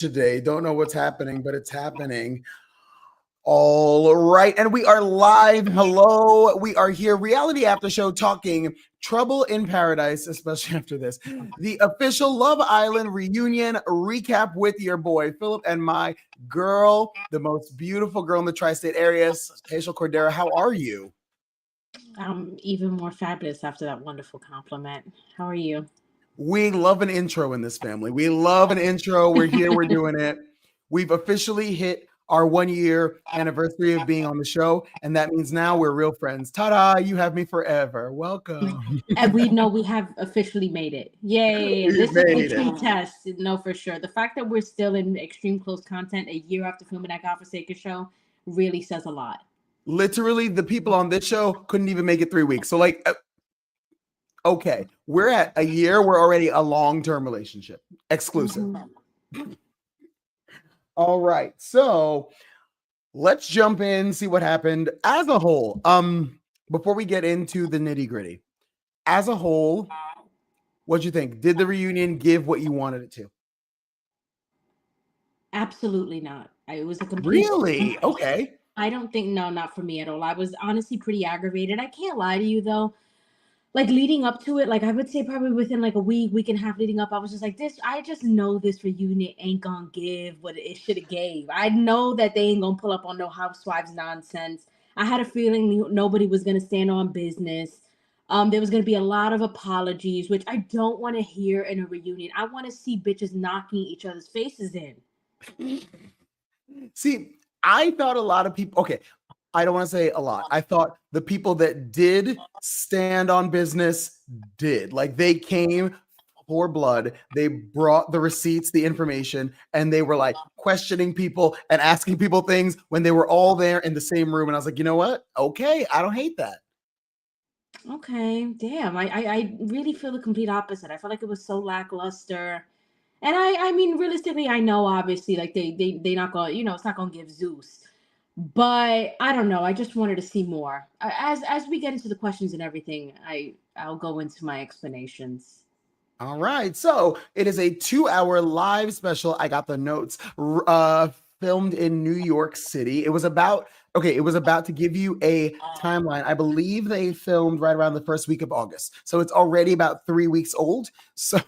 today. Don't know what's happening, but it's happening. All right. And we are live. Hello. We are here. Reality After Show talking Trouble in Paradise, especially after this. The official Love Island reunion recap with your boy, Phillip, and my girl, the most beautiful girl in the tri-state area, Hazel Cordera. How are you? I'm even more fabulous after that wonderful compliment. How are you? We love an intro in this family. We love an intro. We're here. We're doing it. We've officially hit our 1 year anniversary of being on the show. And that means now we're real friends. Ta-da, you have me forever. Welcome. And we know we have officially made it. Yay. We This is a made true it. test. No, for sure. The fact that we're still in extreme close content a year after filming that godforsaken show really says a lot. Literally, the people on this show couldn't even make it 3 weeks. So, like, okay, we're at a year. We're already a long-term relationship. Exclusive. Mhm. All right. So let's jump in, see what happened as a whole. Before we get into the nitty-gritty, as a whole, what'd you think? Did the reunion give what you wanted it to? Absolutely not. It was a complete. Really? Okay. I don't think, no, not for me at all. I was honestly pretty aggravated. I can't lie to you though. Like leading up to it, like I would say probably within like a week and a half leading up, I was just like, this, I just know this reunion ain't gonna give what it should have gave. I know that they ain't gonna pull up on no housewives nonsense. I had a feeling nobody was gonna stand on business. There was gonna be a lot of apologies, which I don't want to hear in a reunion. I want to see bitches knocking each other's faces in. See, I thought a lot of people, okay, I don't want to say a lot. I thought the people that did stand on business did. Like they came for blood. They brought the receipts, the information, and they were like questioning people and asking people things when they were all there in the same room. And I was like, you know what? Okay, I don't hate that. Okay, damn. I really feel the complete opposite. I felt like it was so lackluster. And I mean, realistically, I know obviously, like they not gonna, it's not gonna give Zeus. But I don't know. I just wanted to see more. As we get into the questions and everything, I'll go into my explanations. All right. So it is a 2 hour live special. I got the notes. Filmed in New York City. It was about to give you a timeline. I believe they filmed right around the first week of August. So it's already about 3 weeks old. So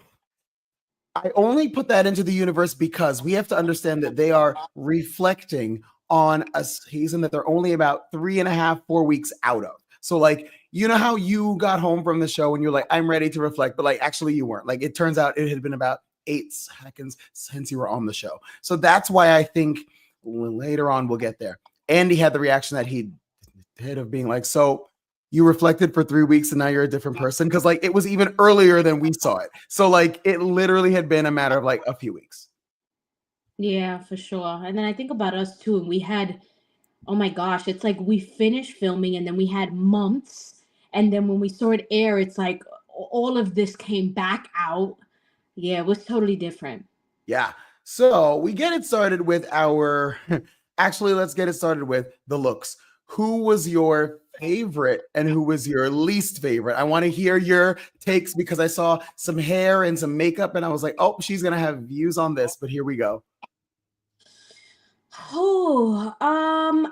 I only put that into the universe because we have to understand that they are reflecting on a season that they're only about 3.5, 4 weeks out of. So, like, you know how you got home from the show and you're like, I'm ready to reflect, but like, actually, you weren't. Like, it turns out it had been about 8 seconds since you were on the show. So that's why I think later on we'll get there. Andy had the reaction that he did of being like, so you reflected for 3 weeks and now you're a different person, because like it was even earlier than we saw it, so like it literally had been a matter of like a few weeks. Yeah, for sure. And then I think about us too, and we had, oh my gosh, it's like we finished filming and then we had months, and then when we saw it air, it's like all of this came back out. Yeah, it was totally different. Yeah, so we get it started with our actually, let's get it started with the looks. Who was your favorite and who was your least favorite? I want to hear your takes because I saw some hair and some makeup and I was like, oh, she's gonna have views on this, but here we go. Oh,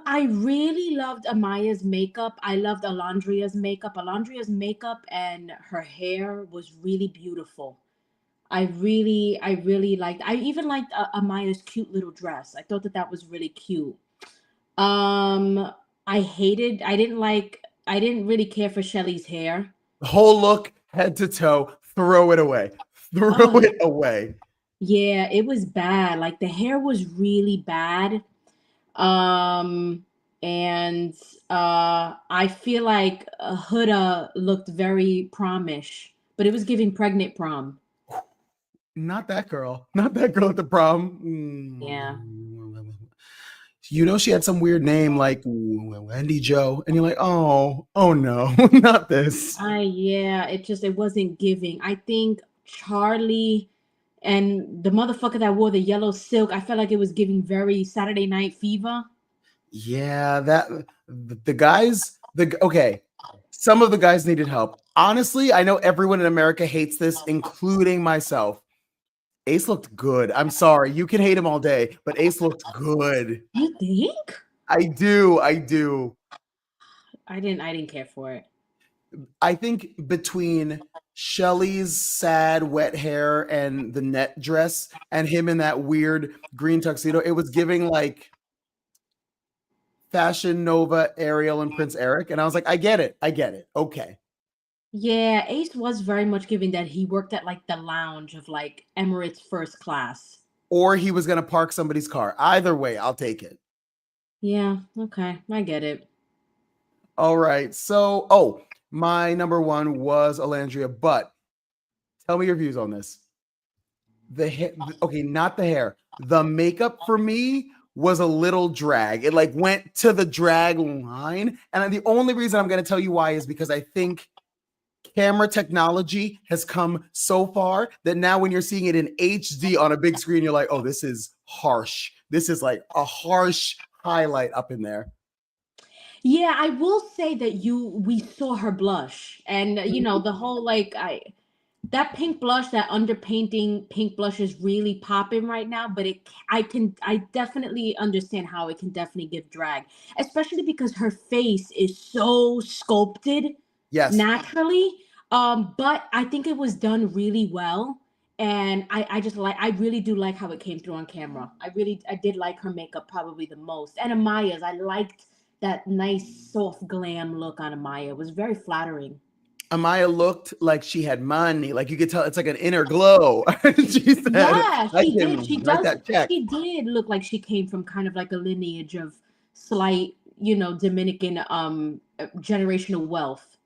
I really loved Amaya's makeup. I loved Alondria's makeup. Alondria's makeup and her hair was really beautiful. I really liked. I even liked Amaya's cute little dress. I thought that that was really cute. Um, I hated. I didn't like. I didn't really care for Shelly's hair. The whole look, head to toe, throw it away. Throw Oh, it away. yeah, it was bad. Like the hair was really bad. Um, and I feel like Huda looked very promish, but it was giving pregnant prom. Not that girl. Not that girl at the prom. Yeah. You know, she had some weird name like Wendy Joe. And you're like, oh no, not this. Yeah, it wasn't giving. I think Charlie and the motherfucker that wore the yellow silk, I felt like it was giving very Saturday Night Fever. Yeah, the guys, okay. Some of the guys needed help. Honestly, I know everyone in America hates this, including myself. Ace looked good. I'm sorry. You can hate him all day, but Ace looked good. You think? I do. I do. I didn't care for it. I think between Shelly's sad wet hair and the net dress and him in that weird green tuxedo, it was giving like Fashion Nova, Ariel, and Prince Eric. And I was like, I get it. I get it. Okay. Yeah, Ace was very much giving that he worked at like the lounge of like Emirates first class. Or he was going to park somebody's car. Either way, I'll take it. Yeah, okay, I get it. All right. So, oh, my number one was Alandria, but tell me your views on this. The hair, okay, not the hair. The makeup for me was a little drag. It like went to the drag line. And the only reason I'm going to tell you why is because I think camera technology has come so far that now when you're seeing it in HD on a big screen, you're like, oh, this is harsh. This is like a harsh highlight up in there. Yeah, I will say that we saw her blush, and you know the whole like I that pink blush, that underpainting pink blush is really popping right now. But I definitely understand how it can definitely give drag, especially because her face is so sculpted Yes. naturally. But I think it was done really well. And I just like I really do like how it came through on camera. I did like her makeup probably the most. And Amaya's, I liked that nice soft glam look on Amaya. It was very flattering. Amaya looked like she had money. Like you could tell it's like an inner glow. She said, Yeah, I she did. can write that check. She did look like she came from kind of like a lineage of slight, Dominican generational wealth.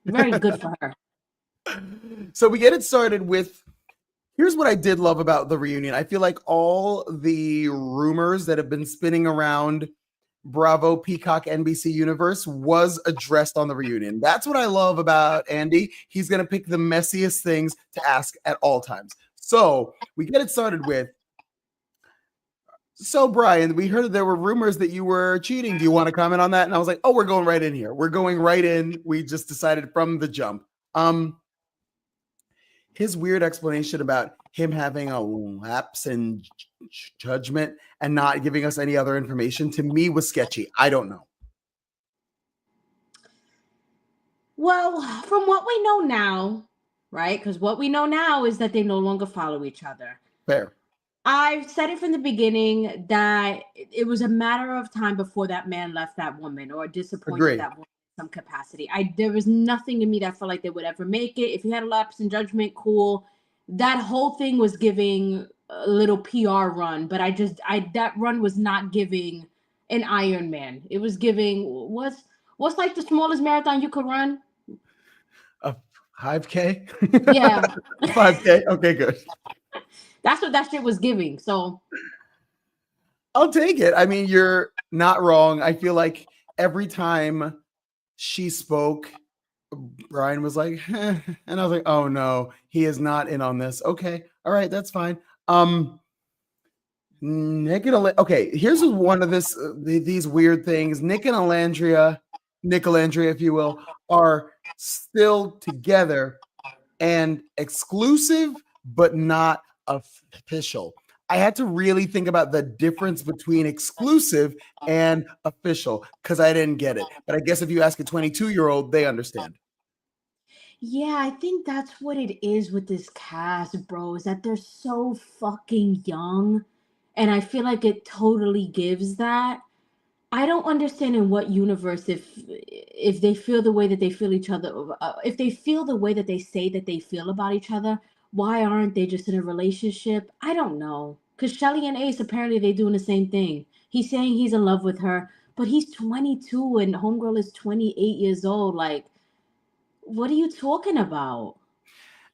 Very good for her. So we get it started with here's what I did love about the reunion. I feel like all the rumors that have been spinning around Bravo, Peacock, NBC universe was addressed on the reunion. That's what I love about Andy. He's going to pick the messiest things to ask at all times. So we get it started with, so Brian, we heard that there were rumors that you were cheating. Do you want to comment on that? And I was like, oh, we're going right in here. We're going right in. We just decided from the jump. His weird explanation about him having a lapse in judgment and not giving us any other information to me was sketchy. I don't know. Well, from what we know now, right? Because what we know now is that they no longer follow each other. Fair. I've said it from the beginning that it was a matter of time before that man left that woman or disappointed Agree. that woman in some capacity. There was nothing in me that felt like they would ever make it. If he had a lapse in judgment, cool. That whole thing was giving a little PR run, but that run was not giving an Iron Man. It was giving what's like the smallest marathon you could run? A 5K? Yeah. 5K? Okay, good. That's what that shit was giving. So I'll take it. I mean, you're not wrong. I feel like every time she spoke, Brian was like, and I was like, oh no, he is not in on this. Okay, all right, that's fine. Nick and okay, here's one of these weird things. Nick and Nick Alandria, if you will, are still together and exclusive, but not official. I had to really think about the difference between exclusive and official because I didn't get it. But I guess if you ask a 22-year-old, they understand. yeah, I think that's what it is with this cast, bro, is that they're so fucking young. And I feel like it totally gives that. I don't understand in what universe if they feel the way that they feel each other, if they feel the way that they say that they feel about each other, why aren't they just in a relationship? I don't know. Because Shelly and Ace, apparently they doing the same thing. He's saying he's in love with her, but he's 22 and Homegirl is 28 years old. Like, what are you talking about?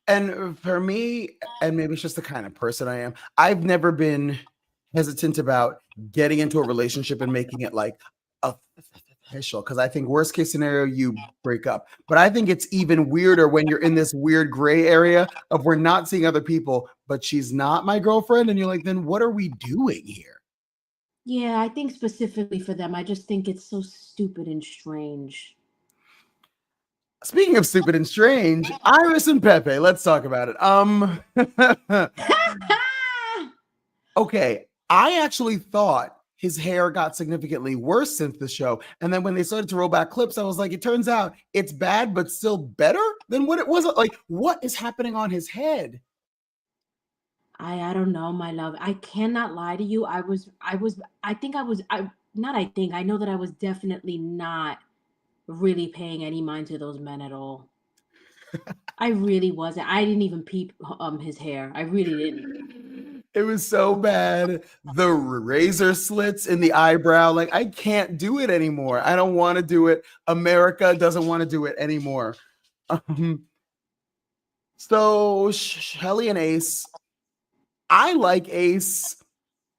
And for me, and maybe it's just the kind of person I am, I've never been hesitant about getting into a relationship and making it like official because I think worst case scenario, you break up. But I think it's even weirder when you're in this weird gray area of we're not seeing other people, but she's not my girlfriend. And you're like, then what are we doing here? Yeah, I think specifically for them, I just think it's so stupid and strange. Speaking of stupid and strange, Iris and Pepe, let's talk about it. Okay, I actually thought his hair got significantly worse since the show. And then when they started to roll back clips, I was like, it turns out it's bad, but still better than what it was. Like, what is happening on his head? I don't know, my love. I cannot lie to you. I think I was I not I think I know that I was definitely not really paying any mind to those men at all. I really wasn't. I didn't even peep his hair. I really didn't. It was so bad. The razor slits in the eyebrow. Like, I can't do it anymore. I don't want to do it. America doesn't want to do it anymore. Um, so Shelly and Ace, I like Ace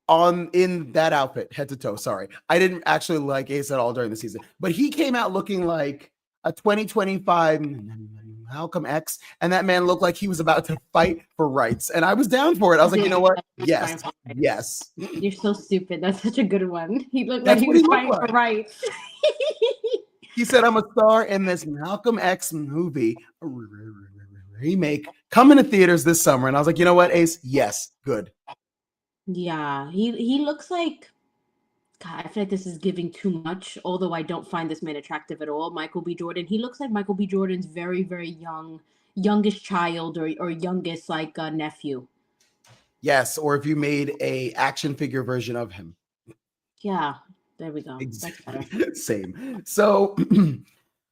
on in that outfit, head to toe. Sorry, I didn't actually like Ace at all during the season, but he came out looking like a 2025 Malcolm X, and that man looked like he was about to fight for rights, and I was down for it. I was like, you know what? Yes, yes. You're so stupid. That's such a good one. He looked like That's he what he was looked fighting for like. rights. He said, "I'm a star in this Malcolm X movie remake coming to theaters this summer," and I was like, you know what, Ace? Yes, good. Yeah, he looks like God, I feel like this is giving too much, although I don't find this man attractive at all. Michael B. Jordan. He looks like Michael B. Jordan's very, very youngest child or youngest like nephew. Yes, or if you made a action figure version of him. Yeah, there we go. That's better. Same. So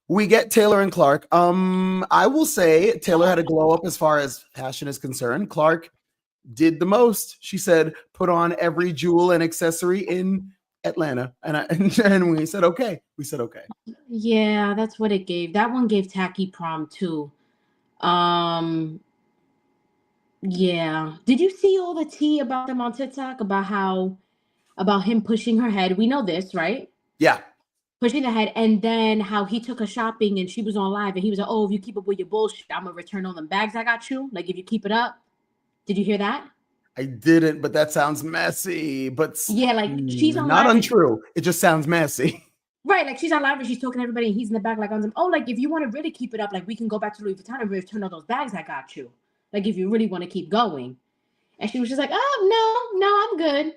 we get Taylor and Clark. I will say Taylor had a glow up as far as fashion is concerned. Clark did the most. She said, put on every jewel and accessory in Atlanta. And we said, okay. We said, okay. Yeah, that's what it gave. That one gave tacky prom too. Um, yeah. Did you see all the tea about them on TikTok about him pushing her head? We know this, right? Yeah. Pushing the head, and then how he took her shopping and she was on live and he was like, "Oh, if you keep up with your bullshit, I'm gonna return all them bags I got you. Like if you keep it up." Did you hear that? I didn't, but that sounds messy. But Yeah, like she's on not live and untrue. It just sounds messy. right, like she's on live and she's talking to everybody and he's in the back like on some. Oh, like if you want to really keep it up, like we can go back to Louis Vuitton and return all those bags I got you. Like if you really want to keep going. And she was just like, "Oh no, I'm good."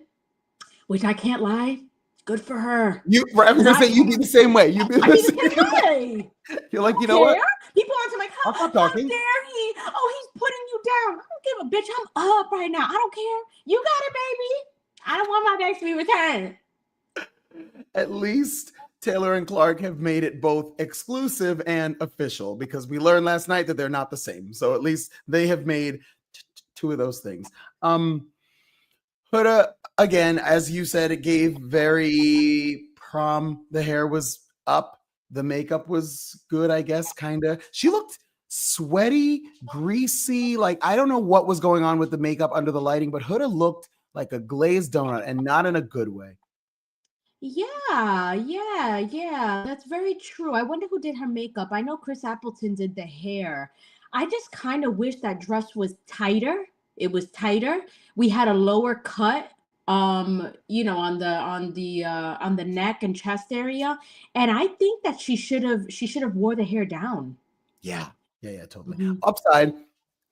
Which I can't lie, good for her. I was gonna say you'd be the same way. You'd be I the be the same same way. way. You're like, you know Care. what? People are like, I'll stop how talking. dare he? Oh, he's putting you down. I don't give a bitch. I'm up right now. I don't care. You got it, baby. I don't want my bags to be returned. At least Taylor and Clark have made it both exclusive and official because we learned last night that they're not the same. So at least they have made two of those things. But again, as you said, it gave very prom. The hair was up. The makeup was good, I guess, kind of. She looked sweaty, greasy. Like, I don't know what was going on with the makeup under the lighting, but Huda looked like a glazed donut and not in a good way. Yeah. That's very true. I wonder who did her makeup. I know Chris Appleton did the hair. I just kind of wish that dress was tighter. It was tighter. We had a lower cut on the neck and chest area, and I think that she should have wore the hair down. Yeah, totally. Mhm. Upside,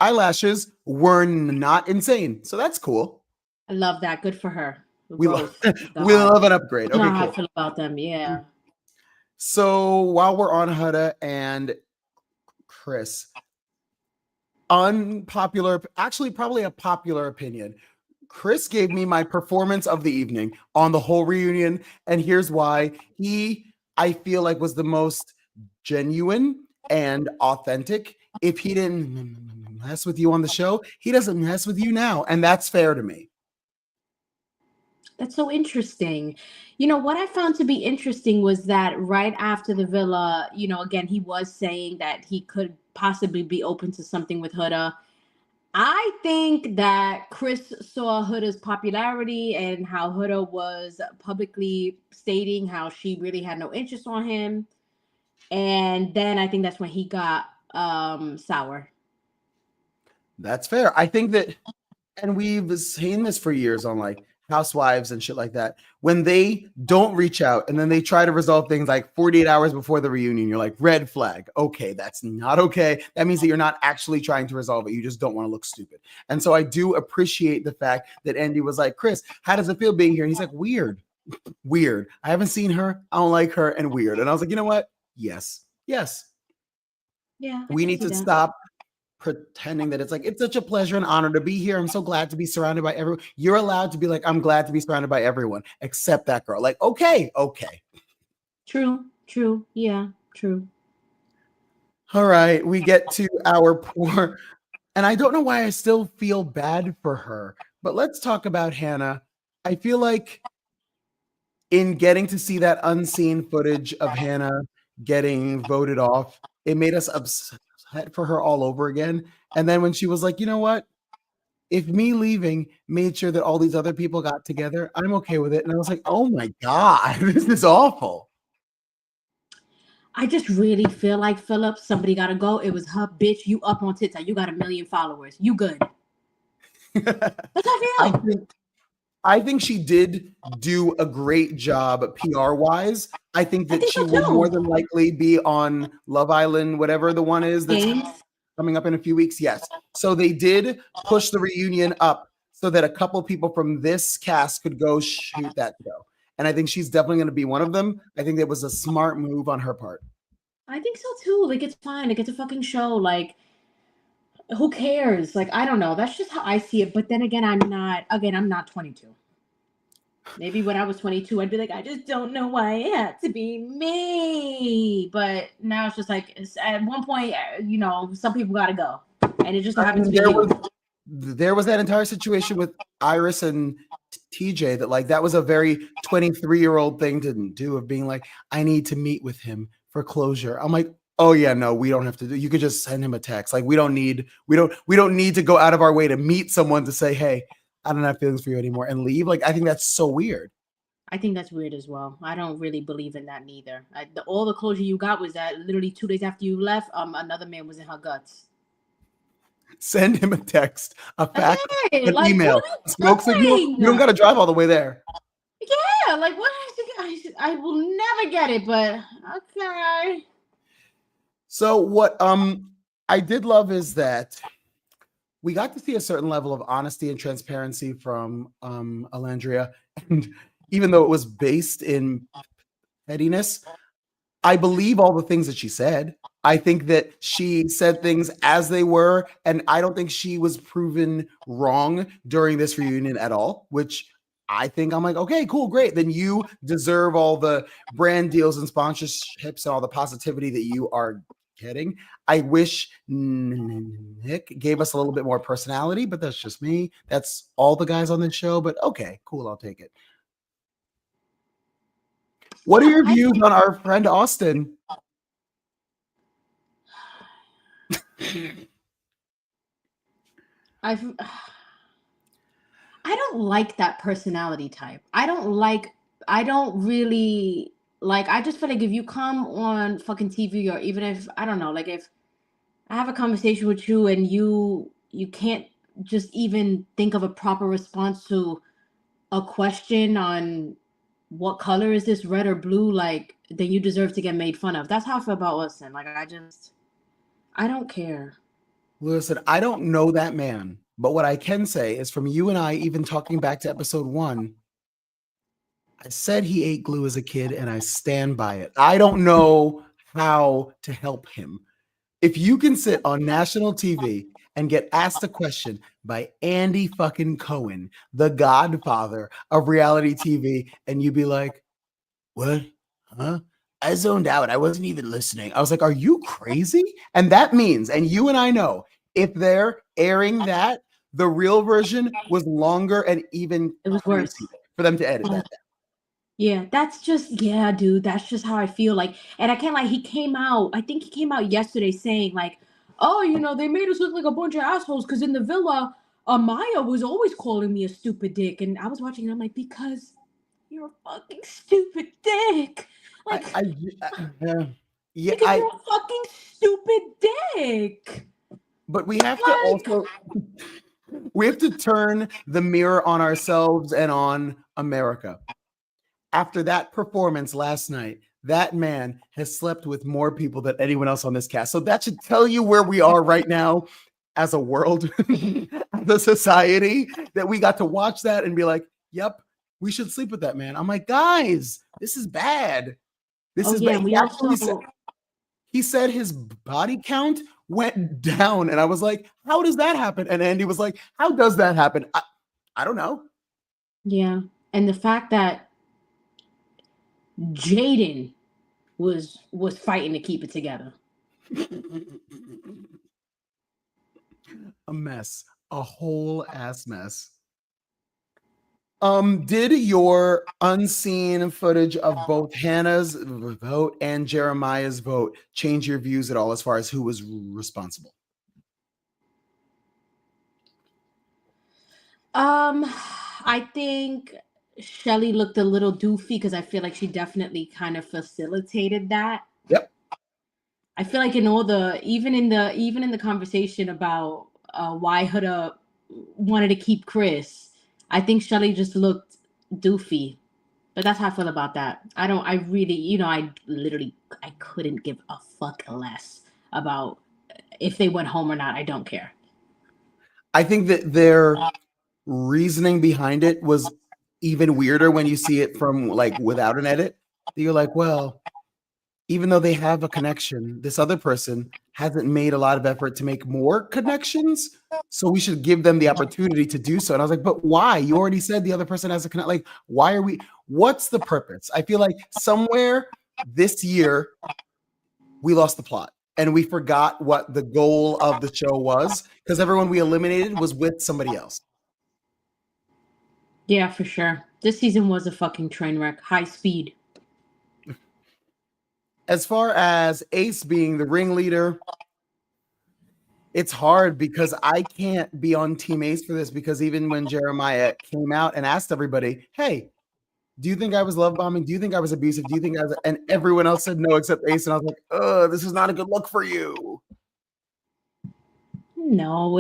eyelashes were not insane. So that's cool. I love that. Good for her. We love Both. we God. love an upgrade. You know Okay, how I cool. feel about them. Yeah. So while we're on Huda and Chris, unpopular, actually probably a popular opinion. Chris gave me my performance of the evening on the whole reunion, and here's why. I feel like, was the most genuine and authentic. If he didn't mess with you on the show, he doesn't mess with you now, and that's fair to me. That's so interesting. You know, what I found to be interesting was that right after the villa, again, he was saying that he could possibly be open to something with Huda. I think that Chris saw Huda's popularity and how Huda was publicly stating how she really had no interest on him. And then I think that's when he got sour. That's fair. I think that, and we've seen this for years on like housewives and shit like that, when they don't reach out and then they try to resolve things like 48 hours before the reunion, you're like, red flag. Okay, that's not okay. That means that you're not actually trying to resolve it. You just don't want to look stupid. And so I do appreciate the fact that Andy was like, Chris, how does it feel being here? And he's like, weird, weird. I haven't seen her. I don't like her, and weird. And I was like, you know what? Yes, yes. Yeah, I We can need see to that. stop pretending that it's like, it's such a pleasure and honor to be here. I'm so glad to be surrounded by everyone. You're allowed to be like, I'm glad to be surrounded by everyone except that girl. Like, okay, okay. True, true. Yeah, true. All right. We get to our poor, and I don't know why I still feel bad for her, but let's talk about Hannah. I feel like in getting to see that unseen footage of Hannah getting voted off, it made us upset for her all over again. And then when she was like, you know what? If me leaving made sure that all these other people got together, I'm okay with it. And I was like, oh my God, this is awful. I just really feel like Phillip, somebody gotta go. It was her, bitch. You up on TikTok. You got 1 million followers. You good. That's how I I feel. think I think she did do a great job PR wise. I think I that think she so will more too. than likely be on Love Island, whatever the one is that's Games. coming up in a few weeks. Yes. So they did push the reunion up so that a couple people from this cast could go shoot that show. And I think she's definitely going to be one of them. I think that was a smart move on her part. I think so too. Like it's fine. Like it's a fucking show. Like who cares? Like I don't know. That's just how I see it. But then again, I'm not. Again, I'm not 22. Maybe when I was 22, I'd be like, I just don't know why it had to be me. But now it's just like at one point, some people got to go, and it just so I happens mean, to be you. there was that entire situation with Iris and TJ that like that was a very 23-year-old thing to do of being like, I need to meet with him for closure. I'm like, oh yeah, no, we don't have to do. You could just send him a text. Like we don't need to go out of our way to meet someone to say, hey, I don't have feelings for you anymore and leave. Like I think that's so weird. I think that's weird as well. I don't really believe in that neither. All the closure you got was that literally 2 days after you left, another man was in her guts. Send him a text, a fax, Okay, an like what email, a smoke are signal. you You don't doing? got to drive all the way there. Yeah, like what? I will never get it, but okay. So what I did love is that we got to see a certain level of honesty and transparency from Alandria. And even though it was based in pettiness, I believe all the things that she said. I think that she said things as they were, and I don't think she was proven wrong during this reunion at all, which I think I'm like, okay, cool, great. Then you deserve all the brand deals and sponsorships and all the positivity that you are getting. I wish Nick gave us a little bit more personality, but that's just me. That's all the guys on this show, but okay, cool, I'll take it. What are Yeah, your views on our friend Austin? I've I don't like that personality type. I don't really like I just feel like if you come on fucking TV or even if I don't know, like if I have a conversation with you and you can't just even think of a proper response to a question on what color is this, red or blue, like then you deserve to get made fun of. That's how I feel about Austin. Like I don't care. Listen, I don't know that man, but what I can say is from you and I, even talking back to episode 1, I said he ate glue as a kid and I stand by it. I don't know how to help him. If you can sit on national TV and get asked a question by Andy fucking Cohen, the godfather of reality TV, and you be like, what? Huh? I zoned out. I wasn't even listening. I was like, are you crazy? And that means, and you and I know, if they're airing that, the real version was longer and even It was worse. crazier for them to edit that. Yeah, that's just yeah, dude. That's just how I feel like, and I can't like. He came out. I think he came out yesterday saying like, "Oh, they made us look like a bunch of assholes because in the villa, Maya was always calling me a stupid dick." And I was watching, and I'm like, "Because you're a fucking stupid dick. I, Like, I, yeah, yeah, because you're a fucking stupid dick. but we have to Like, also We have to turn the mirror on ourselves and on America. After that performance last night, that man has slept with more people than anyone else on this cast. So that should tell you where we are right now as a world, as a society, that we got to watch that and be like, yep, we should sleep with that man. I'm like, guys, this is bad. This Oh is yeah, bad. and we also He said his body count went down. And I was like, how does that happen? And Andy was like, how does that happen? I don't know. yeah, and the fact that Jaden was fighting to keep it together. A mess, a whole ass mess. Did your unseen footage of both Hannah's vote and Jeremiah's vote change your views at all as far as who was responsible? I think Shelly looked a little doofy because I feel like she definitely kind of facilitated that. Yep. I feel like in all the even in the conversation about why Huda wanted to keep Chris, I think Shelly just looked doofy. But that's how I feel about that. I really, I couldn't give a fuck less about if they went home or not. I don't care. I think that their reasoning behind it was even weirder when you see it from like without an edit. You're like, well, even though they have a connection, this other person hasn't made a lot of effort to make more connections. So we should give them the opportunity to do so. And I was like, but why? You already said the other person has a connect. Like, why are we? What's the purpose? I feel like somewhere this year we lost the plot and we forgot what the goal of the show was because everyone we eliminated was with somebody else. Yeah, for sure. This season was a fucking train wreck. High speed. As far as Ace being the ringleader, it's hard because I can't be on Team Ace for this because even when Jeremiah came out and asked everybody, hey, do you think I was love bombing? Do you think I was abusive? Do you think I was? And everyone else said no except Ace. And I was like, this is not a good look for you. No.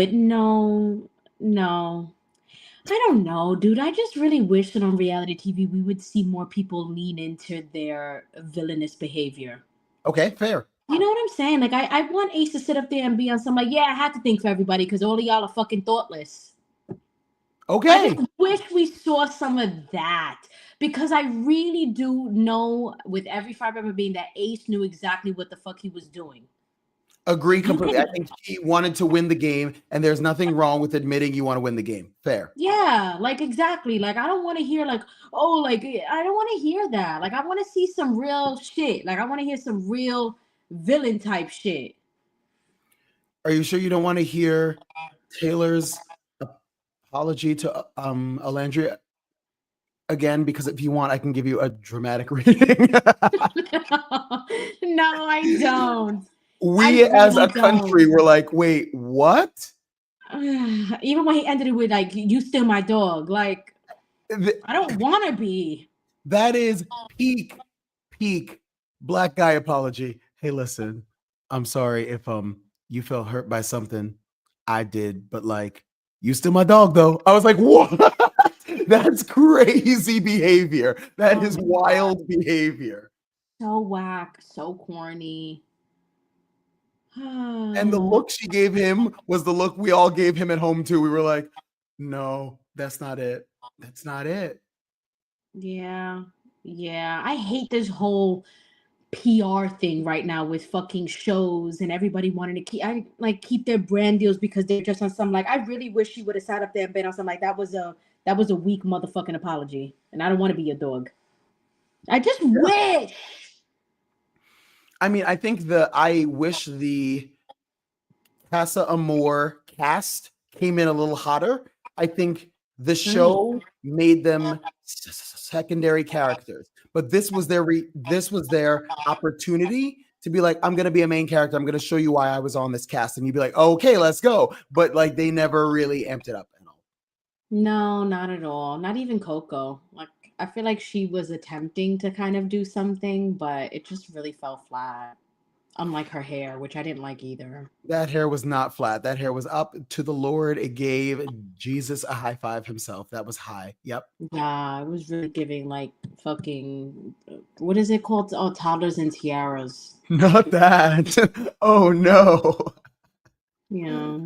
I don't know, dude. I just really wish that on reality TV we would see more people lean into their villainous behavior. Okay, fair. You know what I'm saying? Like I want Ace to sit up there and be on some like, yeah, I had to think for everybody because all of y'all are fucking thoughtless. I Okay. just wish we saw some of that because I really do know with every fiber of my being that Ace knew exactly what the fuck he was doing. Agree You completely. I can, think he wanted to win the game, and there's nothing wrong with admitting you want to win the game. Fair. yeah, like exactly. Like I don't want to hear like, oh, like I don't want to hear that. Like I want to see some real shit. Like I want to hear some real villain type shit. Are you sure you don't want to hear Taylor's apology to Alandria again? Because if you want, I can give you a dramatic reading. No, I don't. We I as a really country don't. were like, wait, what? Even when he ended it with like, "You still my dog," like Th- I don't want to be. That is peak black guy apology. Hey, listen, I'm sorry if you felt hurt by something I did, but like you still my dog though. I was like, what? That's crazy behavior. That is wild behavior. So whack, so corny. And the look she gave him was the look we all gave him at home too. We were like, no, that's not it. That's not it. Yeah, yeah. I hate this whole PR thing right now with fucking shows and everybody wanting to keep their brand deals because they're just on some like I really wish she would have sat up there and been on something like that was a weak motherfucking apology. And I don't want to be your dog. I just wish. I mean, I wish the Casa Amor cast came in a little hotter. I think the show made them secondary characters, but this was their opportunity to be like, I'm going to be a main character. I'm going to show you why I was on this cast, and you'd be like, okay, let's go. But like, they never really amped it up at all. No, not at all. Not even Coco. Like I feel like she was attempting to kind of do something, but it just really fell flat. unlike her hair, which I didn't like either. That hair was not flat. That hair was up to the Lord. It gave Jesus a high five himself. That was high. Yep. Yeah, it was really giving like fucking what is it called? Oh, toddlers and tiaras. Not that. Oh no. Yeah.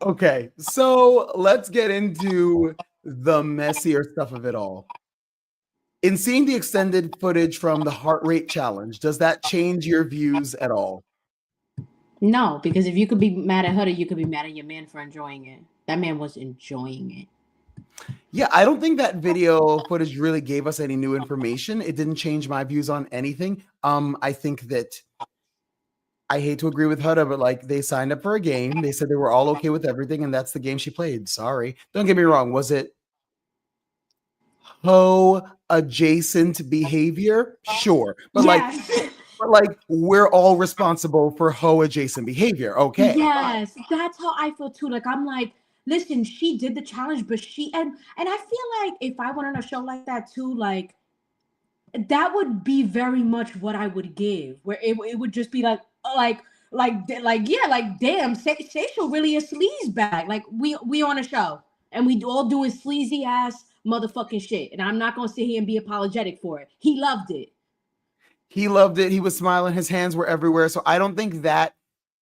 Okay, so let's get into the messier stuff of it all. In seeing the extended footage from the heart rate challenge, does that change your views at all? No, because if you could be mad at her, you could be mad at your man for enjoying it. That man was enjoying it. Yeah, I don't think that video footage really gave us any new information. It didn't change my views on anything. I think that I hate to agree with Huda, but like they signed up for a game. They said they were all okay with everything, and that's the game she played. Sorry. Don't get me wrong. Was it ho adjacent behavior? Sure. Yes. But like we're all responsible for ho adjacent behavior. Okay. Yes, that's how I feel too. Like I'm like, listen, she did the challenge, but and I feel like if I went on a show like that too, like that would be very much what I would give, where it would just be like yeah, like damn, Seychelle really a sleaze bag. Like we on a show and we all doing sleazy ass motherfucking shit, and I'm not gonna sit here and be apologetic for it. He loved it. He loved it. He was smiling. His hands were everywhere. So I don't think that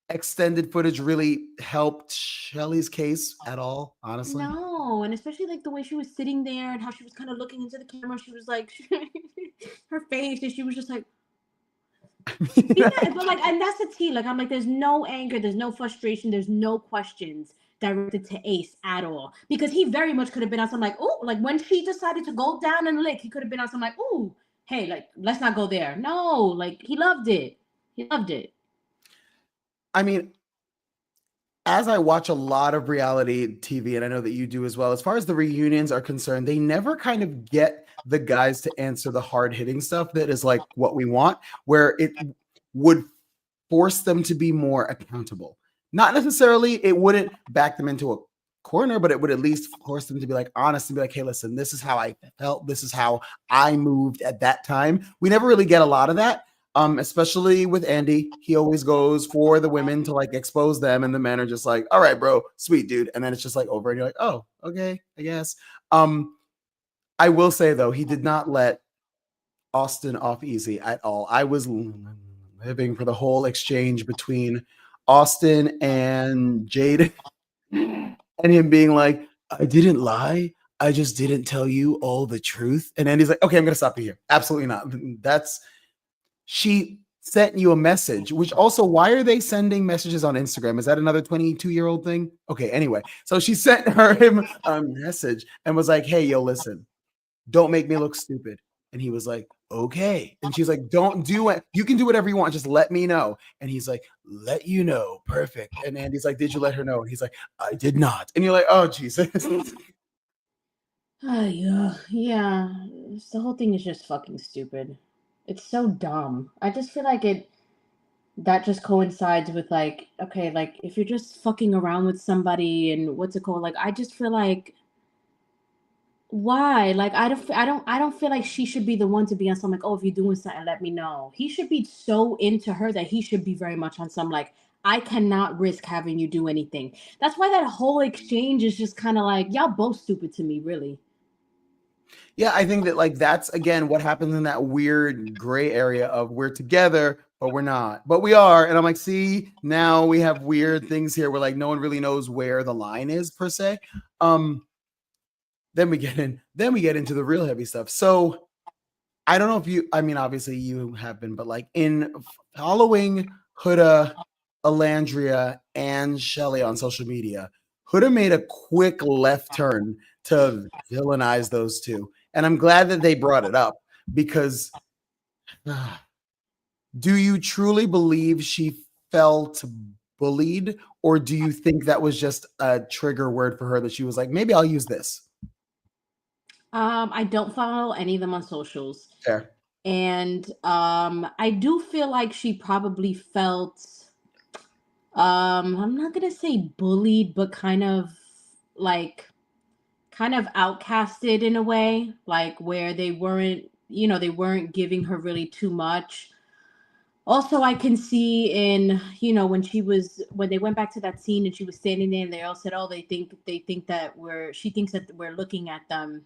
extended footage really helped Shelly's case at all, honestly. No, and especially like the way she was sitting there and how she was kind of looking into the camera. She was like, her face, and she was just like, yeah, but like, and that's the tea. Like, I'm like, there's no anger, there's no frustration, there's no questions directed to Ace at all because he very much could have been on some like, oh, like when she decided to go down and lick, he could have been on some like, oh, hey, like let's not go there. No, like he loved it. He loved it. I mean, as I watch a lot of reality TV, and I know that you do as well, as far as the reunions are concerned, they never kind of get the guys to answer the hard hitting stuff that is like what we want, where it would force them to be more accountable. Not necessarily, it wouldn't back them into a corner, but it would at least force them to be like honest and be like, hey, listen, this is how I felt. This is how I moved at that time. We never really get a lot of that. Especially with Andy, he always goes for the women to like expose them, and the men are just like, all right, bro, sweet dude. And then it's just like over, and you're like, oh, okay, I guess. I will say though, he did not let Austin off easy at all. I was living for the whole exchange between Austin and Jade and him being like, I didn't lie. I just didn't tell you all the truth. And Andy's like, okay, I'm going to stop you here. Absolutely not. She sent you a message, which also, why are they sending messages on Instagram? Is that another 22-year-old thing? Okay, anyway. So she sent him a message and was like, hey, yo, listen, don't make me look stupid. And he was like, okay. And she's like, don't do it. You can do whatever you want. Just let me know. And he's like, let you know. Perfect. And Andy's like, did you let her know? And he's like, I did not. And you're like, oh, Jesus. Yeah, yeah. The whole thing is just fucking stupid. It's so dumb. I just feel like that just coincides with like, okay, like if you're just fucking around with somebody and what's it called? Like I just feel like why? Like I don't feel like she should be the one to be on some like, oh, if you're doing something, let me know. He should be so into her that he should be very much on some like, I cannot risk having you do anything. That's why that whole exchange is just kind of like, y'all both stupid to me, really. Yeah, I think that like that's again what happens in that weird gray area of we're together, but we're not, but we are. And I'm like, see, now we have weird things here where like no one really knows where the line is per se. Then we get into the real heavy stuff. So I don't know if you, I mean, obviously you have been, but like in following Huda, Alandria, and Shelly on social media, Huda made a quick left turn to villainize those two. And I'm glad that they brought it up because do you truly believe she felt bullied, or do you think that was just a trigger word for her that she was like, maybe I'll use this? I don't follow any of them on socials. Fair. And I do feel like she probably felt I'm not gonna say bullied, but like kind of outcasted in a way, like where they weren't, they weren't giving her really too much. Also, I can see in, when they went back to that scene and she was standing there and they all said, "Oh, they think that she thinks that we're looking at them."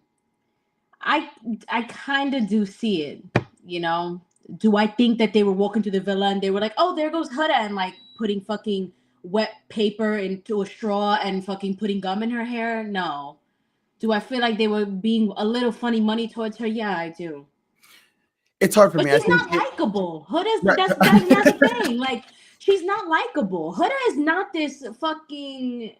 I I kind of do see it, you know. Do I think that they were walking to the villa and they were like, "Oh, there goes Huda," and like putting fucking wet paper into a straw and fucking putting gum in her hair? No. Do I feel like they were being a little funny money towards her? Yeah, I do. It's hard for But me. I she's think not likable. Huda's right. that's another thing. Like, she's not likable. Huda is not this fucking,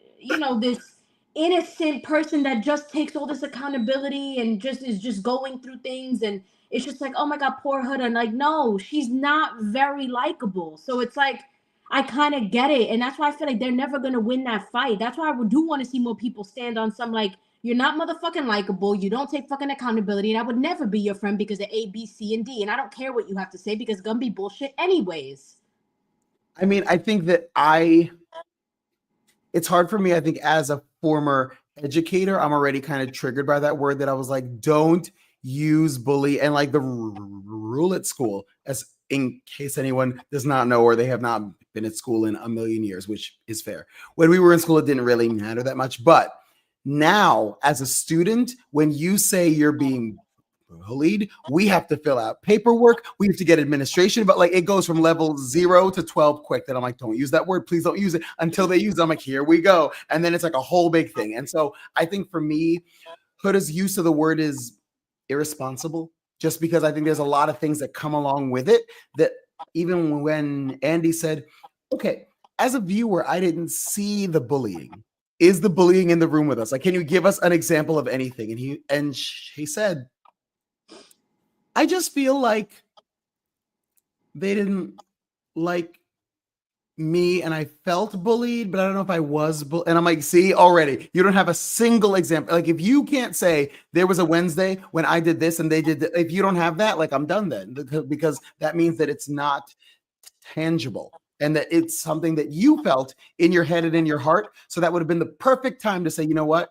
this innocent person that just takes all this accountability and just is just going through things, and it's just like, oh my god, poor Huda. And like, no, she's not very likable. So it's like, I kind of get it, and that's why I feel like they're never gonna win that fight. That's why I do want to see more people stand on some, like, you're not motherfucking likable. You don't take fucking accountability, and I would never be your friend because of A, B, C, and D. And I don't care what you have to say because it's gonna be bullshit anyways. I mean, I think that it's hard for me. I think as a former educator, I'm already kind of triggered by that word that I was like, don't use bully. And like the rule at school, as in case anyone does not know or they have not been at school in a million years, which is fair. When we were in school, it didn't really matter that much. But now, as a student, when you say you're being bullied, we have to fill out paperwork, we have to get administration, but like it goes from level 0 to 12 quick. That I'm like, don't use that word, please don't use it, until they use it. I'm like, here we go. And then it's like a whole big thing. And so I think for me, Huda's use of the word is irresponsible, just because I think there's a lot of things that come along with it, that even when Andy said, okay, as a viewer, I didn't see the bullying. Is the bullying in the room with us? Like, can you give us an example of anything? And she said, I just feel like they didn't like me and I felt bullied, but I don't know if I was bullied. And I'm like, see, already, you don't have a single example. Like, if you can't say there was a Wednesday when I did this and they did that, if you don't have that, like, I'm done then, because that means that it's not tangible and that it's something that you felt in your head and in your heart. So that would have been the perfect time to say, you know what?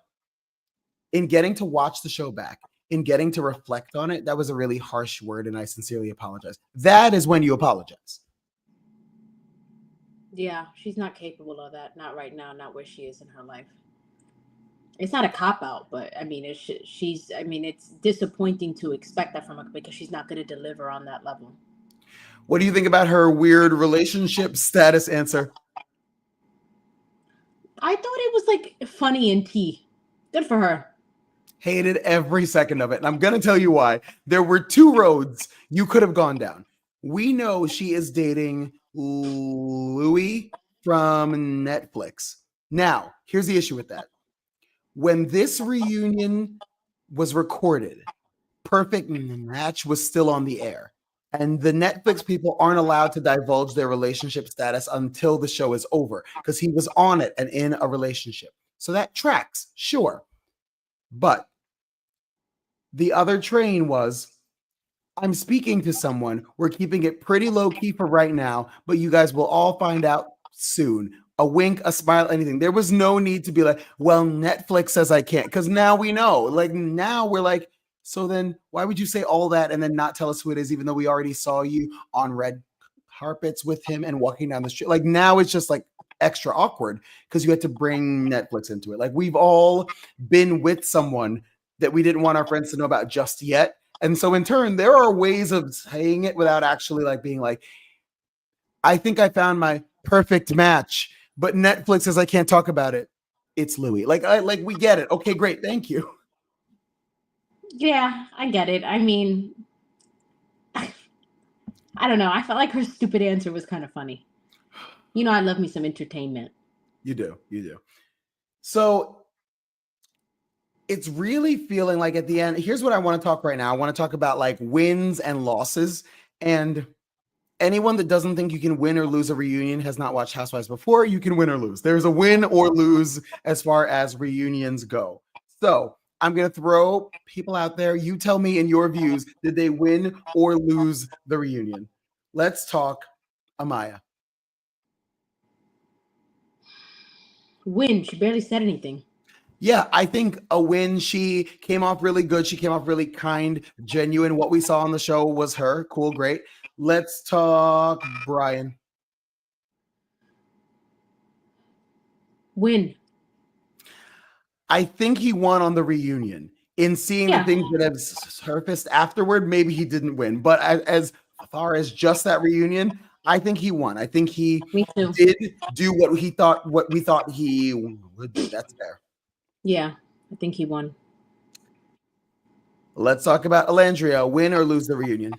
In getting to watch the show back, in getting to reflect on it, that was a really harsh word, and I sincerely apologize. That is when you apologize. Yeah, she's not capable of that. Not right now. Not where she is in her life. It's not a cop out, but I mean, she's. I mean, it's disappointing to expect that from her because she's not going to deliver on that level. What do you think about her weird relationship status answer? I thought it was like funny and tea. Good for her. Hated every second of it. And I'm going to tell you why. There were two roads you could have gone down. We know she is dating Louis from Netflix. Now, here's the issue with that. When this reunion was recorded, Perfect Match was still on the air. And the Netflix people aren't allowed to divulge their relationship status until the show is over, because he was on it and in a relationship. So that tracks, sure. But the other train was, I'm speaking to someone. We're keeping it pretty low key for right now, but you guys will all find out soon. A wink, a smile, anything. There was no need to be like, well, Netflix says I can't, because now we know. Like, now we're like, so then why would you say all that and then not tell us who it is, even though we already saw you on red carpets with him and walking down the street? Like, now it's just like extra awkward because you had to bring Netflix into it. Like, we've all been with someone that we didn't want our friends to know about just yet. And so in turn, there are ways of saying it without actually like being like, I think I found my perfect match, but Netflix says I can't talk about it. It's Louis. Like we get it. Okay, great. Thank you. Yeah, I get it. I mean, I don't know. I felt like her stupid answer was kind of funny. I love me some entertainment. You do. You do. So it's really feeling like at the end, here's what I want to talk right now. I want to talk about like wins and losses. And anyone that doesn't think you can win or lose a reunion has not watched Housewives before. You can win or lose. There's a win or lose as far as reunions go. So I'm going to throw people out there. You tell me in your views, did they win or lose the reunion? Let's talk Amaya. Win. She barely said anything. Yeah, I think a win. She came off really good. She came off really kind, genuine. What we saw on the show was her. Cool, great. let's talk Brian. Win. I think he won on the reunion. In seeing the Yeah. things that have surfaced afterward, maybe he didn't win. But as far as just that reunion, I think he won. I think he Me too. did do what we thought he would do. That's fair. Yeah, I think he won. Let's talk about Alandria. Win or lose the reunion?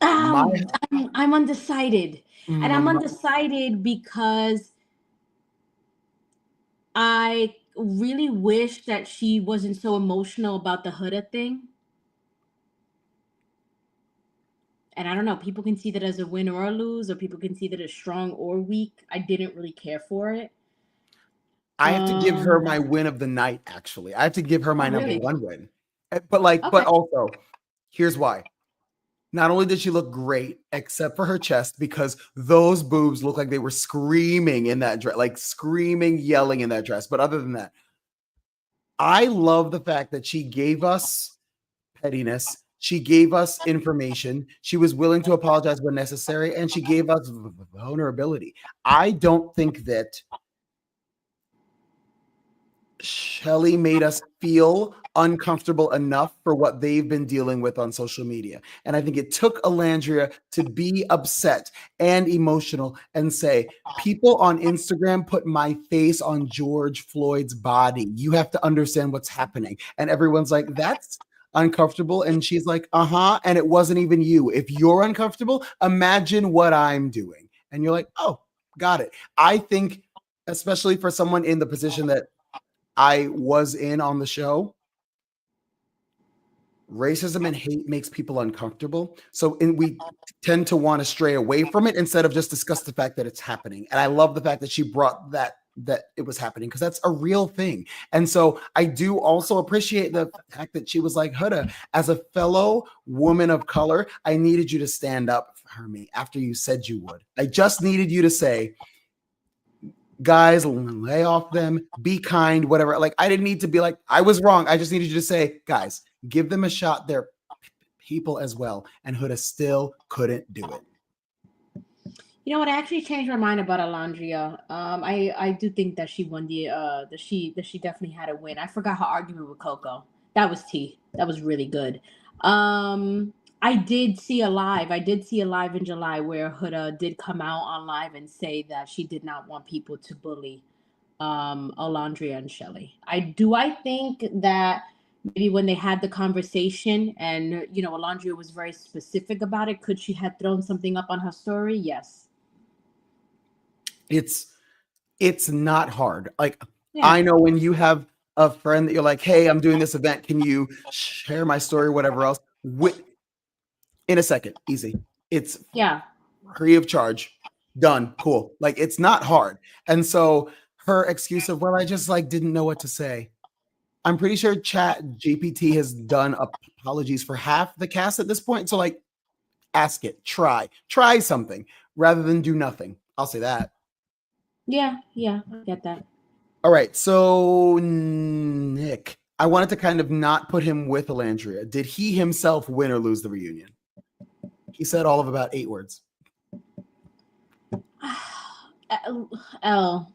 My, I'm undecided. And I'm my undecided because I really wish that she wasn't so emotional about the Huda thing. And I don't know, people can see that as a win or a lose, or people can see that as strong or weak. I didn't really care for it. I have to give her my win of the night, actually. I have to give her my number really? one win. But Okay. but also, here's why. Not only did she look great, except for her chest, because those boobs look like they were screaming in that dress, like screaming, yelling in that dress. But other than that, I love the fact that she gave us pettiness. She gave us information. She was willing to apologize when necessary, and she gave us vulnerability. I don't think that Shelly made us feel uncomfortable enough for what they've been dealing with on social media. And I think it took Alandria to be upset and emotional and say, people on Instagram put my face on George Floyd's body. You have to understand what's happening. And everyone's like, that's uncomfortable. And she's like, uh-huh. And it wasn't even you. If you're uncomfortable, imagine what I'm doing. And you're like, oh, got it. I think, especially for someone in the position that I was in on the show, racism and hate makes people uncomfortable. So we tend to want to stray away from it instead of just discuss the fact that it's happening. And I love the fact that she brought that it was happening because that's a real thing. And so I do also appreciate the fact that she was like, Huda, as a fellow woman of color, I needed you to stand up for me after you said you would. I just needed you to say, guys, lay off them, be kind, whatever. Like, I didn't need to be like, I was wrong. I just needed you to say, guys, give them a shot. They're people as well. And Huda still couldn't do it. You know what? I actually changed my mind about Alandria. I do think that she won that she definitely had a win. I forgot her argument with Coco. That was tea. That was really good. I did see a live. I did see a live in July where Huda did come out on live and say that she did not want people to bully Alandria and Shelly. I think that maybe when they had the conversation and Alandria was very specific about it, could she have thrown something up on her story? Yes. It's not hard. Like, yeah. I know when you have a friend that you're like, hey, I'm doing this event, can you share my story, whatever else, in a second, easy. It's free of charge, done, cool. Like, it's not hard. And so her excuse of, well, I just like didn't know what to say, I'm pretty sure Chat GPT has done apologies for half the cast at this point. So, like, ask it, try something rather than do nothing. I'll say that. Yeah, I get that. All right, so Nick, I wanted to kind of not put him with Alandria. Did he himself win or lose the reunion? He said all of about 8 words. L.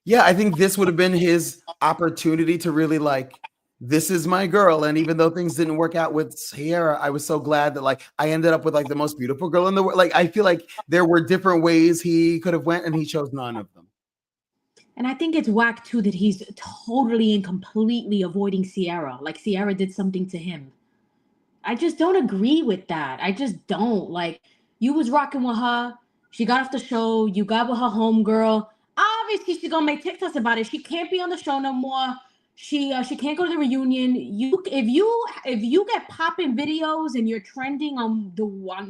Yeah, I think this would have been his opportunity to really like, this is my girl. And even though things didn't work out with Sierra, I was so glad that like I ended up with like the most beautiful girl in the world. Like, I feel like there were different ways he could have went and he chose none of them. And I think it's whack too that he's totally and completely avoiding Sierra. Like Sierra did something to him. I just don't agree with that. I just don't. Like, you was rocking with her. She got off the show. You got with her homegirl. Obviously, she's gonna make TikToks about it. She can't be on the show no more. She can't go to the reunion. If you get popping videos and you're trending on the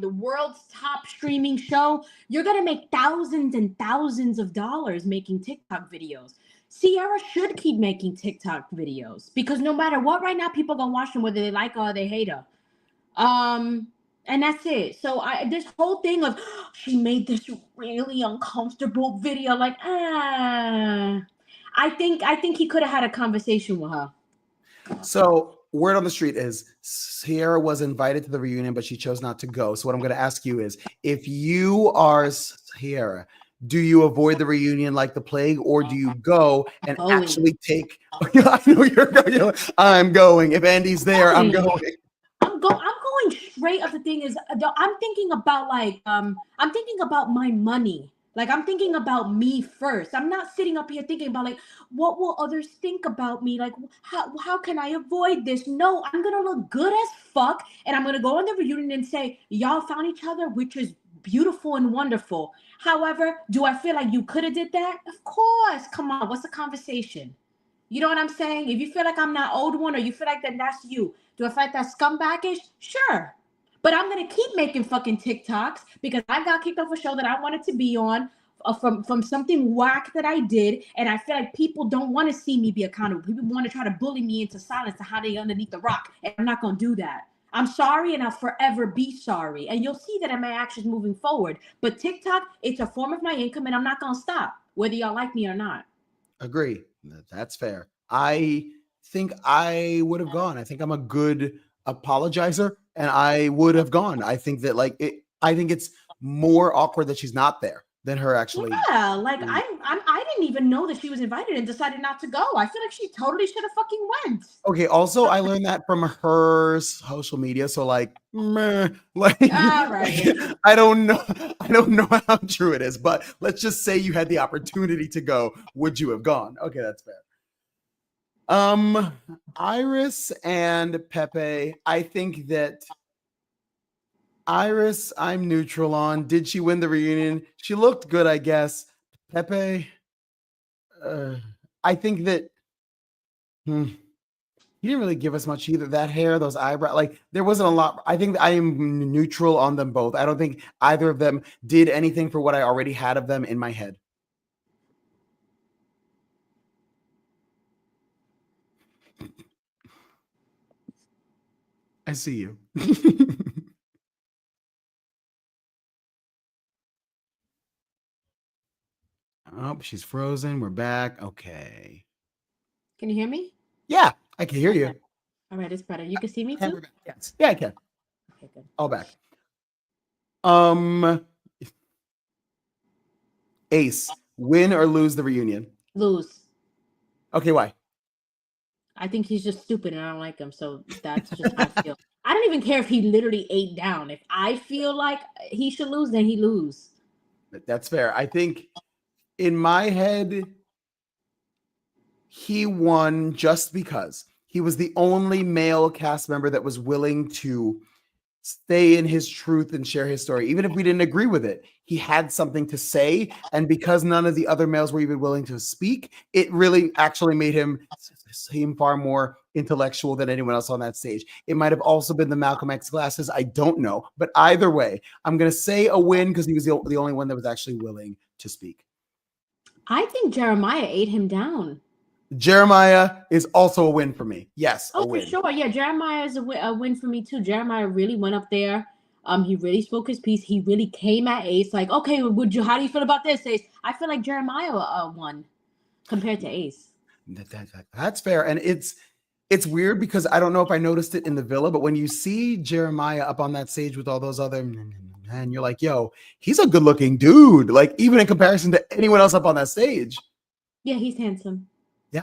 world's top streaming show, you're gonna make thousands and thousands of dollars making TikTok videos. Sierra should keep making TikTok videos because no matter what, right now people gonna watch them whether they like her or they hate her. And that's it. So this whole thing of she made this really uncomfortable video, like I think he could have had a conversation with her. So word on the street is Sierra was invited to the reunion, but she chose not to go. So what I'm going to ask you is, if you are Sierra, do you avoid the reunion like the plague, or do you go and Going. actually take? I know you're going. I'm going. If Andy's there, I'm going. I'm going straight up. The thing is, I'm thinking about I'm thinking about my money. Like I'm thinking about me first. I'm not sitting up here thinking about like what will others think about me. Like how can I avoid this? No, I'm gonna look good as fuck, and I'm gonna go on the reunion and say y'all found each other, which is beautiful and wonderful. However, do I feel like you could have did that? Of course. Come on, what's the conversation? You know what I'm saying? If you feel like I'm that old one, or you feel like then that's you. Do I feel like that scumbagish? Sure. But I'm gonna keep making fucking TikToks because I got kicked off a show that I wanted to be on from something whack that I did, and I feel like people don't want to see me be accountable. People want to try to bully me into silence to how they underneath the rock, and I'm not gonna do that. I'm sorry, and I'll forever be sorry. And you'll see that in my actions moving forward. But TikTok, it's a form of my income, and I'm not gonna stop, whether y'all like me or not. Agree. That's fair. I think I would have gone. I think I'm a good apologizer, and I would have gone. I think that I think it's more awkward that she's not there than her actually. Yeah, like I didn't even know that she was invited and decided not to go. I feel like she totally should have fucking went. Okay. Also, I learned that from her social media. So meh, like, All right, yeah, true. I don't know. I don't know how true it is, but let's just say you had the opportunity to go. Would you have gone? Okay, that's fair. Iris and Pepe. I think that Iris, I'm neutral on. Did she win the reunion? She looked good, I guess. Pepe, uh, I think that he didn't really give us much either. That hair, those eyebrows, like there wasn't a lot. I think I am neutral on them both. I don't think either of them did anything for what I already had of them in my head. I see you. Oh, she's frozen. We're back. Okay. Can you hear me? Yeah, I can hear Okay. you. All right, it's better. You can see me And too? we're back. Yes. Yeah, I can. Okay, good. All back. Um, Ace, win or lose the reunion? Lose. Okay, why? I think he's just stupid and I don't like him. So that's just how I feel. I don't even care if he literally ate down. If I feel like he should lose, then he lose. That's fair. I think in my head, he won just because he was the only male cast member that was willing to stay in his truth and share his story. Even if we didn't agree with it, he had something to say. And because none of the other males were even willing to speak, it really actually made him seem far more intellectual than anyone else on that stage. It might have also been the Malcolm X glasses. I don't know. But either way, I'm going to say a win because he was the only one that was actually willing to speak. I think Jeremiah ate him down. Jeremiah is also a win for me. Yes, a Oh, for win. sure. Yeah, Jeremiah is a win for me too. Jeremiah really went up there. He really spoke his piece. He really came at Ace like, okay, would you? How do you feel about this, Ace? I feel like Jeremiah won compared to Ace. That's fair. And it's weird because I don't know if I noticed it in the villa, but when you see Jeremiah up on that stage with all those other men, you're like, yo, he's a good looking dude. Like, even in comparison to anyone else up on that stage. Yeah, he's handsome. Yeah.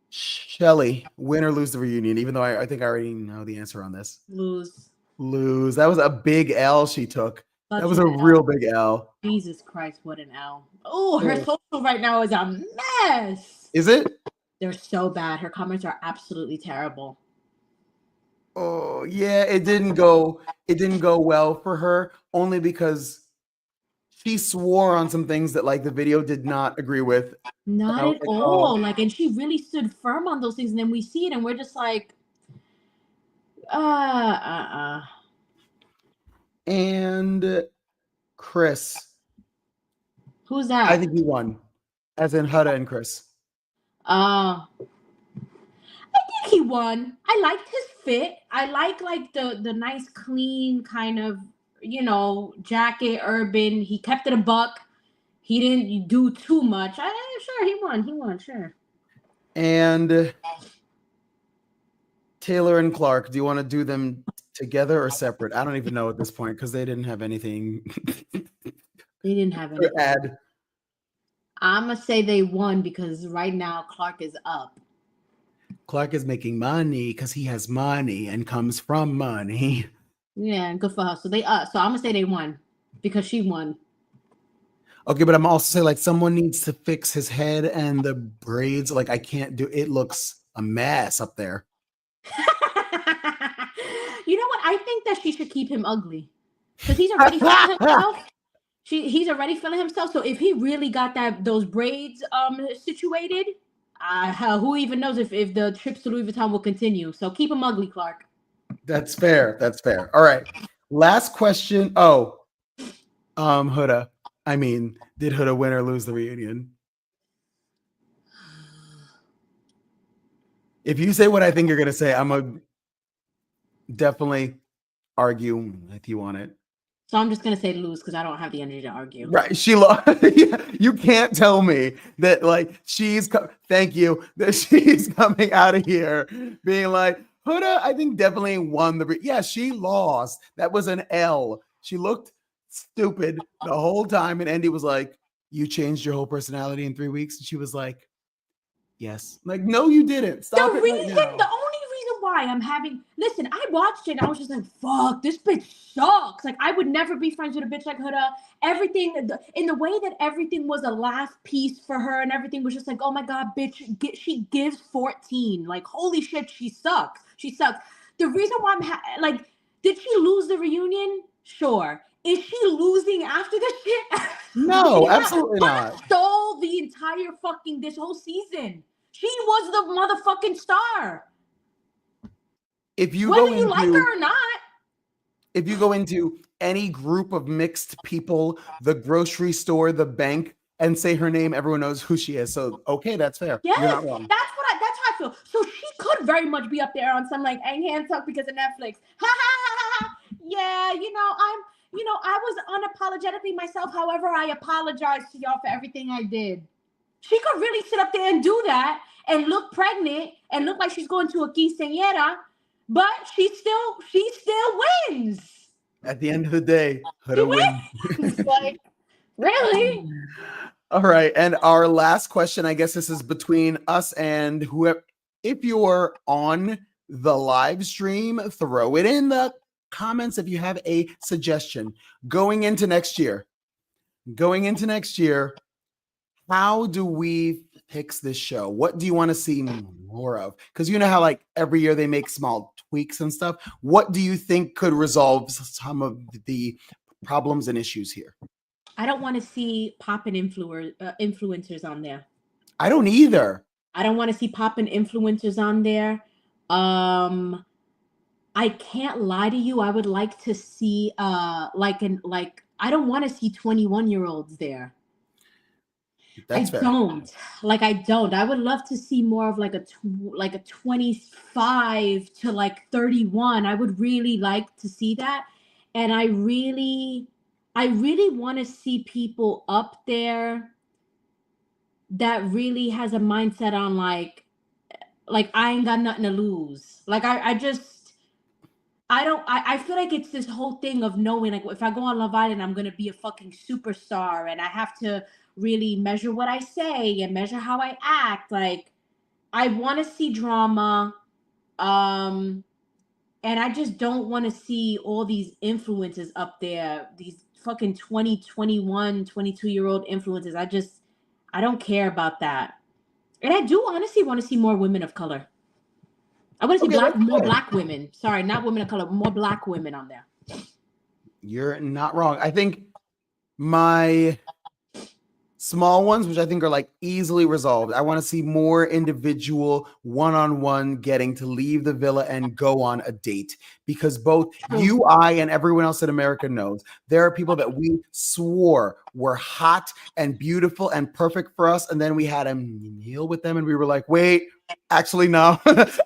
Shelly, win or lose the reunion, even though I think I already know the answer on this. Lose. Lose. That was a big L she took. That Such was an a L. real big L. Jesus Christ, what an L. Oh, her social right now is a mess. Is it? They're so bad. Her comments are absolutely terrible. Oh, yeah, it didn't go well for her only because she swore on some things that the video did not agree with. And Not I was at like, oh. all. Like, and she really stood firm on those things. And then we see it and we're just like, uh. And Chris, Who's I that? think he won, as in Huda and Chris. I think he won. I liked his fit. I like the nice, clean kind of, jacket, urban. He kept it a buck. He didn't do too much. Sure, he won. He won, sure. And Taylor and Clark, do you want to do them together or separate? I don't even know at this point because they didn't have anything. They didn't have anything. Add. I'm going to say they won because right now Clark is up. Clark is making money because he has money and comes from money. Yeah, good for her. So they So I'm going to say they won because she won. Okay, but I'm also saying like someone needs to fix his head and the braids. Like I can't do it. Looks a mess up there. You know what? I think that she should keep him ugly because he's already feeling himself. He's already feeling himself. So if he really got those braids situated, who even knows if the trips to Louis Vuitton will continue? So keep him ugly, Clark. That's fair. That's fair. All right. Last question. Oh, Huda. I mean, did Huda win or lose the reunion? If you say what I think you're gonna say, I'm gonna definitely argue if you want it. So I'm just gonna say lose because I don't have the energy to argue. Right? She lost. You can't tell me that like thank you that she's coming out of here being like Huda. I think definitely won the. Yeah, she lost. That was an L. She looked stupid the whole time, and Andy was like, "You changed your whole personality in 3 weeks." And she was like, "Yes." Like, no, you didn't. Stop the it reason, right now. the only reason why I'm having listen, I watched it and I was just like, fuck, this bitch sucks. Like, I would never be friends with a bitch like Huda. Everything in the way that everything was a laugh piece for her and everything was just like, oh my god, bitch, she gives 14. Like, holy shit, she sucks. She sucks. The reason why I'm like, did she lose the reunion? Sure. Is she losing after this shit? No, absolutely not. Stole the entire fucking this whole season. She was the motherfucking star. If you Whether go you like her or not. If you go into any group of mixed people, the grocery store, the bank, and say her name, everyone knows who she is. So okay, that's fair. Yes, you're not wrong. That's how I feel. So she could very much be up there on some like Ang Han Tuck because of Netflix. Ha ha ha ha. Yeah, I was unapologetically myself. However, I apologize to y'all for everything I did. She could really sit up there and do that and look pregnant and look like she's going to a quinceañera, but she still wins. At the end of the day, Huda wins. Like, really? All right. And our last question, I guess this is between us and whoever. If you're on the live stream, throw it in the comments if you have a suggestion. Going into next year, how do we fix this show? What do you want to see more of? Because you know how like every year they make small tweaks and stuff. What do you think could resolve some of the problems and issues here? I don't want to see poppin' influencers on there. I don't either. I don't want to see poppin' influencers on there. I can't lie to you. I would like to see I don't want to see 21-year-olds there. That's fair. I don't. I would love to see more of like a 25 to like 31. I would really like to see that. And I really want to see people up there that really has a mindset on like I ain't got nothing to lose. Like I feel like it's this whole thing of knowing like if I go on Love Island, I'm gonna be a fucking superstar and I have to really measure what I say and measure how I act. Like I want to see drama. And I just don't want to see all these influences up there, these fucking 20, 21, 22-year-old influences. I don't care about that. And I do honestly want to see more women of color. I want to see more black women. Sorry, not women of color, more black women on there. You're not wrong. I think my small ones, which I think are like easily resolved. I want to see more individual one-on-one getting to leave the villa and go on a date, because both you, I, and everyone else in America knows there are people that we swore were hot and beautiful and perfect for us. And then we had a meal with them and we were like, wait, actually, no.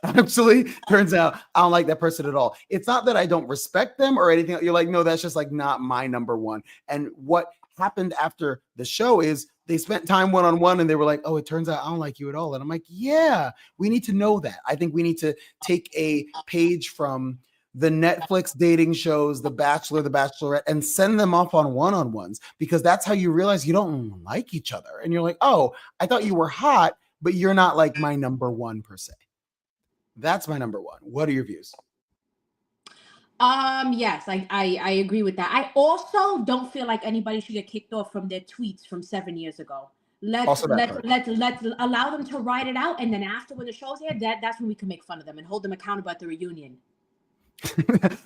Actually, turns out I don't like that person at all. It's not that I don't respect them or anything. You're like, no, that's just like not my number one. And what happened after the show is they spent time one-on-one and they were like, oh, it turns out I don't like you at all. And I'm like, yeah, we need to know that. I think we need to take a page from the Netflix dating shows, The Bachelor, The Bachelorette, and send them off on one-on-ones, because that's how you realize you don't like each other. And you're like, oh, I thought you were hot, but you're not like my number one per se. That's my number one. What are your views? Yes, I agree with that. I also don't feel like anybody should get kicked off from their tweets from 7 years ago. Let's Also that let's part. let's allow them to ride it out, and then after, when the show's here, that's when we can make fun of them and hold them accountable at the reunion.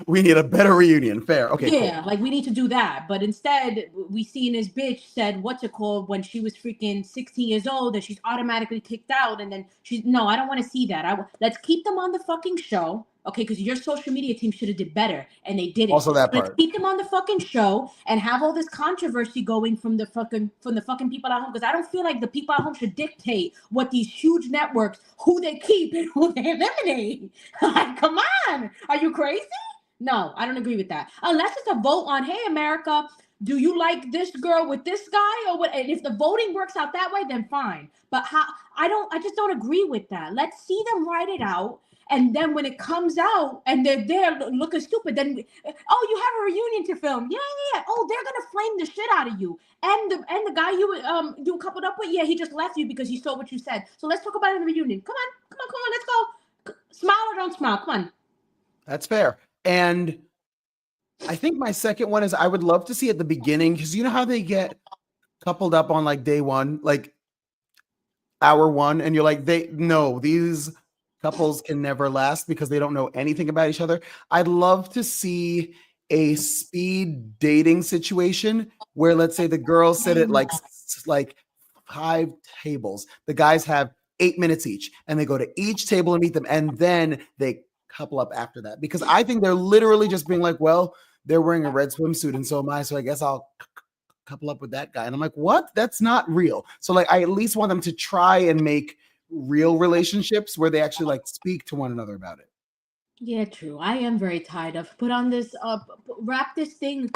We need a better reunion. Fair. Okay, Yeah, cool. like we need to do that. But instead, we seen this bitch said, what's it called, when she was freaking 16 years old, that she's automatically kicked out. And then she's, no, I don't want to see that. Let's keep them on the fucking show. Okay, because your social media team should have did better, and they didn't. Also that Let's part. keep them on the fucking show and have all this controversy going from the fucking people at home. Because I don't feel like the people at home should dictate what these huge networks, who they keep and who they eliminate. Like, come on, are you crazy? No, I don't agree with that. Unless it's a vote on, hey, America, do you like this girl with this guy or what? And if the voting works out that way, then fine. But I just don't agree with that. Let's see them write it out. And then when it comes out and they're there looking stupid, then, oh, you have a reunion to film. Yeah. Oh, they're gonna flame the shit out of you. And the guy you coupled up with, yeah, he just left you because he saw what you said. So let's talk about it in the reunion. Come on, let's go. Smile or don't smile. Come on. That's fair. And I think my second one is I would love to see at the beginning, because you know how they get coupled up on like day one, like hour one, and you're like, these couples can never last because they don't know anything about each other. I'd love to see a speed dating situation where, let's say, the girls sit at like 5 tables. The guys have 8 minutes each, and they go to each table and meet them, and then they couple up after that. Because I think they're literally just being like, well, they're wearing a red swimsuit and so am I, so I guess I'll couple up with that guy. And I'm like, what? That's not real. So like, I at least want them to try and make real relationships where they actually like speak to one another about it. Yeah, true. I am very tired of put on this wrap this thing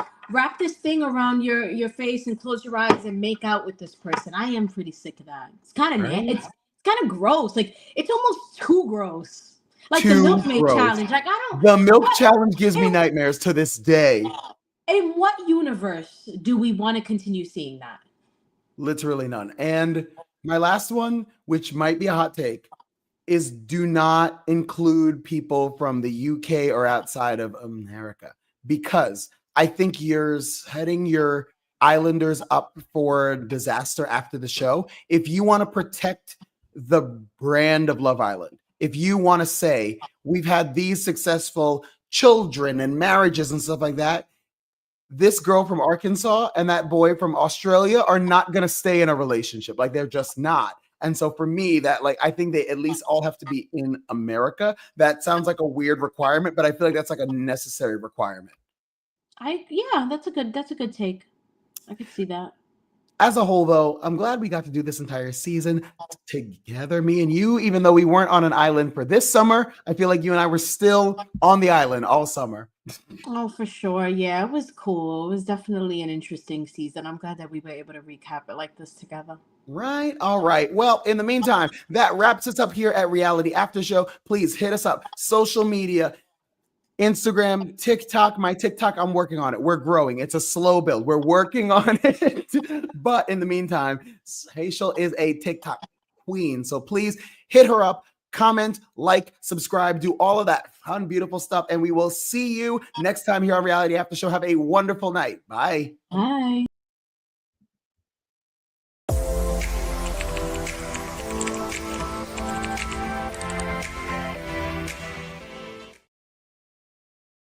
around your face and close your eyes and make out with this person. I am pretty sick of that. It's kind of Right? it's kind of gross. Like, it's almost too gross. Like the Too milkmaid gross. challenge. Like, I don't. The milk what- challenge gives me nightmares to this day. In what universe do we want to continue seeing that? Literally none. And my last one, which might be a hot take, is do not include people from the UK or outside of America, because I think you're setting your islanders up for disaster after the show. If you want to protect the brand of Love Island, if you want to say we've had these successful children and marriages and stuff like that, this girl from Arkansas and that boy from Australia are not going to stay in a relationship. Like, they're just not. And so for me, that, like, I think they at least all have to be in America. That sounds like a weird requirement, but I feel like that's like a necessary requirement. That's a good take. I could see that. As a whole, though, I'm glad we got to do this entire season together, me and you, even though we weren't on an island for this summer. I feel like you and I were still on the island all summer. Oh, for sure. Yeah, it was cool. It was definitely an interesting season. I'm glad that we were able to recap it like this together. Right. All right. Well, in the meantime, that wraps us up here at Reality After Show. Please hit us up. Social media, Instagram, TikTok. My TikTok, I'm working on it. We're growing. It's a slow build. We're working on it. But in the meantime, Seychelle is a TikTok queen. So please hit her up, comment, like, subscribe, do all of that fun, beautiful stuff. And we will see you next time here on Reality After Show. Have a wonderful night. Bye. Bye.